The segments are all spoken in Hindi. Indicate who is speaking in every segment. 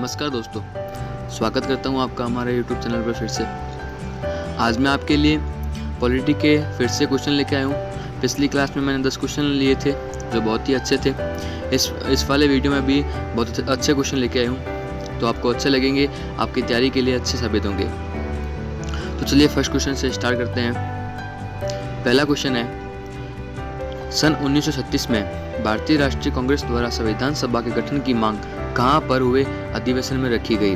Speaker 1: नमस्कार दोस्तों, स्वागत करता हूं आपका हमारे YouTube चैनल पर फिर से। आज मैं आपके लिए पॉलिटी के फिर से क्वेश्चन लेके आया हूं। पिछली क्लास में मैंने 10 क्वेश्चन लिए थे जो बहुत ही अच्छे थे। इस वाले वीडियो में भी बहुत अच्छे क्वेश्चन लेके आया हूं, तो आपको अच्छे लगेंगे, आपकी तैयारी के लिए अच्छे साबित होंगे। तो चलिए फर्स्ट क्वेश्चन से स्टार्ट करते हैं। पहला क्वेश्चन है, सन 1936 में भारतीय राष्ट्रीय कांग्रेस द्वारा संविधान सभा के गठन की मांग कहाँ पर हुए अधिवेशन में रखी गई?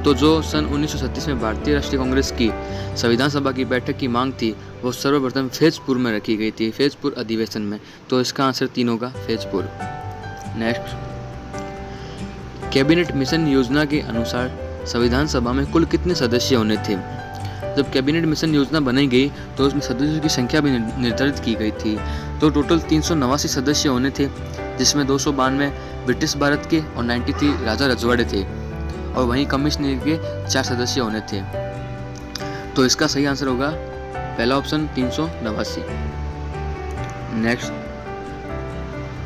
Speaker 1: तो जो सन 1936 में भारतीय राष्ट्रीय कांग्रेस की संविधान सभा की बैठक की मांग थी वो सर्वप्रथम फैजपुर में रखी गई थी, फैजपुर अधिवेशन में। तो इसका आंसर 3 होगा, फैजपुर। नेक्स्ट, कैबिनेट मिशन योजना के अनुसार संविधान सभा में कुल कितने सदस्य होने थे? जब कैबिनेट मिशन योजना बनाई गई तो उसमें सदस्यों की संख्या भी निर्धारित की गई थी। तो टोटल 389 सदस्य होने थे, जिसमें 292 ब्रिटिश भारत के और 93 राजा रजवाड़े थे, और वहीं कमिश्नर के 4 सदस्य होने थे। तो इसका सही आंसर होगा पहला ऑप्शन 389। नेक्स्ट,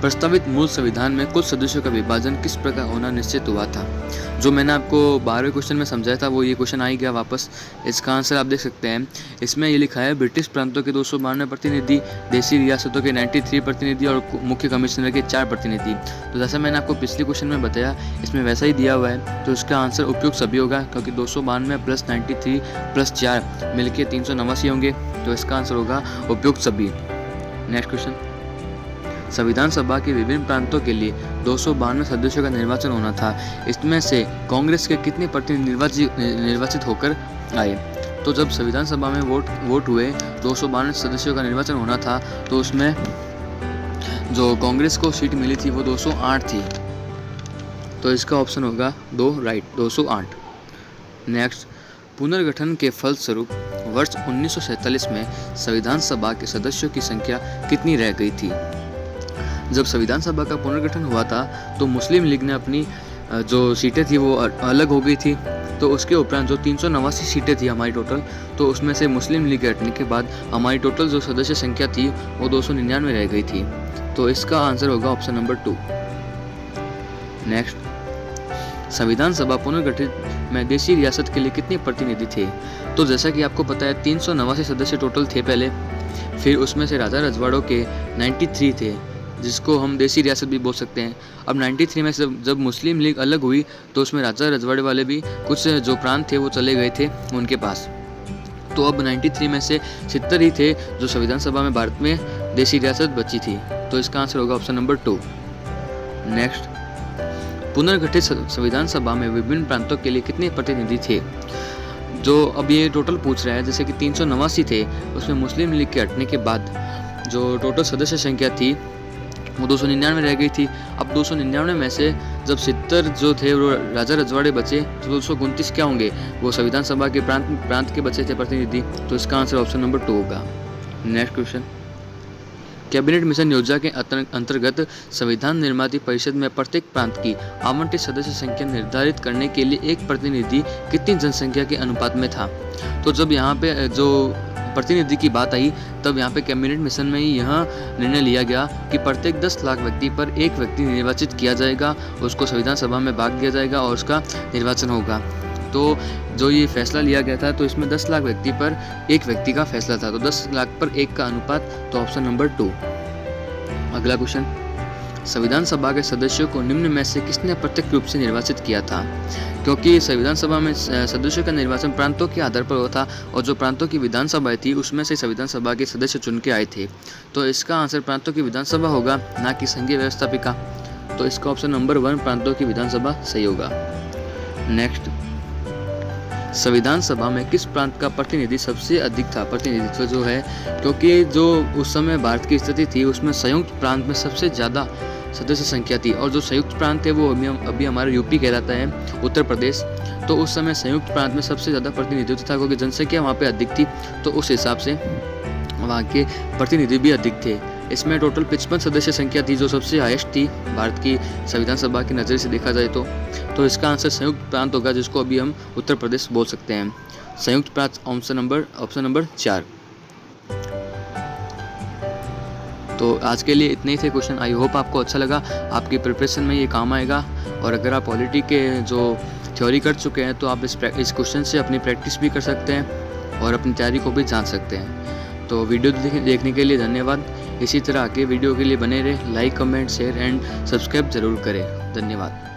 Speaker 1: प्रस्तावित मूल संविधान में कुल सदस्यों का विभाजन किस प्रकार होना निश्चित हुआ था? जो मैंने आपको 12वें क्वेश्चन में समझाया था वो ये क्वेश्चन आ ही गया वापस। इसका आंसर आप देख सकते हैं, इसमें ये लिखा है ब्रिटिश प्रांतों के 292 प्रतिनिधि, देशी रियासतों के 93 प्रतिनिधि और मुख्य कमिश्नर के 4 प्रतिनिधि। तो जैसा मैंने आपको पिछले क्वेश्चन में बताया, इसमें वैसा ही दिया हुआ है। तो इसका आंसर उपयुक्त सभी होगा, क्योंकि 292 प्लस 93 प्लस 4 मिलकर 389 होंगे। तो इसका आंसर होगा उपयुक्त सभी। नेक्स्ट क्वेश्चन, संविधान सभा के विभिन्न प्रांतों के लिए 292 सदस्यों का निर्वाचन होना था। इसमें से कांग्रेस के कितने प्रतिनिधि निर्वाचित होकर आए? तो जब संविधान सभा में वोट हुए, 292 सदस्यों का निर्वाचन होना था, तो उसमें जो कांग्रेस को सीट मिली थी वो 208 थी। तो इसका ऑप्शन होगा 2 राइट, 208। नेक्स्ट, पुनर्गठन के फलस्वरूप वर्ष 1947 में संविधान सभा के सदस्यों की संख्या कितनी रह गई थी? जब संविधान सभा का पुनर्गठन हुआ था तो मुस्लिम लीग ने अपनी जो सीटें थी वो अलग हो गई थी। तो उसके उपरांत जो 389 सीटें थी हमारी टोटल, तो उसमें से मुस्लिम लीग हटने के बाद हमारी टोटल जो सदस्य संख्या थी वो 299 रह गई थी। तो इसका आंसर होगा ऑप्शन नंबर 2। नेक्स्ट, संविधान सभा पुनर्गठित में देशी रियासत के लिए कितने प्रतिनिधि थे? तो जैसा कि आपको पता है 389 सदस्य टोटल थे पहले, फिर उसमें से राजा रजवाड़ों के 93 थे, जिसको हम देशी रियासत भी बोल सकते हैं। अब 93 में से जब मुस्लिम लीग अलग हुई तो उसमें राजा रजवाड़े वाले भी कुछ जो प्रांत थे वो चले गए थे उनके पास। तो अब 93 में से 70 ही थे जो संविधान सभा में भारत में देशी रियासत बची थी। तो इसका आंसर होगा ऑप्शन नंबर 2। नेक्स्ट, पुनर्गठित संविधान सभा में विभिन्न प्रांतों के लिए कितने प्रतिनिधि थे? जो अब ये टोटल पूछ रहा है, जैसे कि 389 थे, उसमें मुस्लिम लीग के हटने के बाद जो टोटल सदस्य संख्या थी वो 299 रह गई थी। अब 299 में से जब 70 जो थे वो राजा रजवाड़े बचे, तो 229 क्या होंगे? वो संविधान सभा के प्रांत के बचे थे प्रतिनिधि। तो इसका आंसर ऑप्शन नंबर 2 होगा। नेक्स्ट क्वेश्चन, कैबिनेट मिशन योजना के अंतर्गत संविधान निर्माती परिषद में प्रत्येक प्रांत की आवंटित सदस्य संख्या निर्धारित करने के लिए एक प्रतिनिधि कितनी जनसंख्या के अनुपात में था? तो जब यहाँ पे जो प्रतिनिधि की बात आई, तब यहाँ पे कैबिनेट मिशन में ही यह निर्णय लिया गया कि प्रत्येक 10 लाख व्यक्ति पर एक व्यक्ति निर्वाचित किया जाएगा, उसको संविधान सभा में भाग दिया जाएगा और उसका निर्वाचन होगा। तो जो ये फैसला लिया गया था, तो इसमें 10 लाख व्यक्ति पर एक व्यक्ति का फैसला था। तो 10 लाख पर 1 का अनुपात, तो ऑप्शन नंबर 2। अगला क्वेश्चन, संविधान सभा के सदस्यों को निम्न में से किसने प्रत्यक्ष रूप से निर्वाचित किया था? क्योंकि संविधान सभा में सदस्यों का निर्वाचन प्रांतों के आधार पर हुआ था, और जो प्रांतों की विधानसभाएं थी उसमें से संविधान सभा के सदस्य चुन के आए थे। तो इसका आंसर प्रांतों की विधानसभा होगा, ना कि संघीय व्यवस्थापिका। तो इसका ऑप्शन नंबर 1 प्रांतों की विधानसभा सही होगा। नेक्स्ट, संविधान सभा में किस प्रांत का प्रतिनिधि सबसे अधिक था? प्रतिनिधित्व जो है, क्योंकि जो उस समय भारत की स्थिति थी उसमें संयुक्त प्रांत में सबसे ज़्यादा सदस्य संख्या थी, और जो संयुक्त प्रांत है वो अभी हमारा यूपी कहलाता है, उत्तर प्रदेश। तो उस समय संयुक्त प्रांत में सबसे ज़्यादा प्रतिनिधित्व था, क्योंकि जनसंख्या वहाँ पे अधिक थी, तो उस हिसाब से वहाँ के प्रतिनिधि भी अधिक थे। इसमें टोटल 55 सदस्य संख्या थी, जो सबसे हाईएस्ट थी भारत की संविधान सभा के नज़रिए से देखा जाए तो इसका आंसर संयुक्त प्रांत होगा, जिसको अभी हम उत्तर प्रदेश बोल सकते हैं। संयुक्त प्रांत ऑप्शन नंबर 4। तो आज के लिए इतने ही थे क्वेश्चन। आई होप आपको अच्छा लगा, आपकी प्रिपरेशन में ये काम आएगा। और अगर आप पॉलिटी के जो थ्योरी कर चुके हैं तो आप इस क्वेश्चन से अपनी प्रैक्टिस भी कर सकते हैं और अपनी तैयारी को भी जान सकते हैं। तो वीडियो देखने के लिए धन्यवाद। इसी तरह आगे वीडियो के लिए बने रहे। Like, comment, share and subscribe ज़रूर करें। धन्यवाद।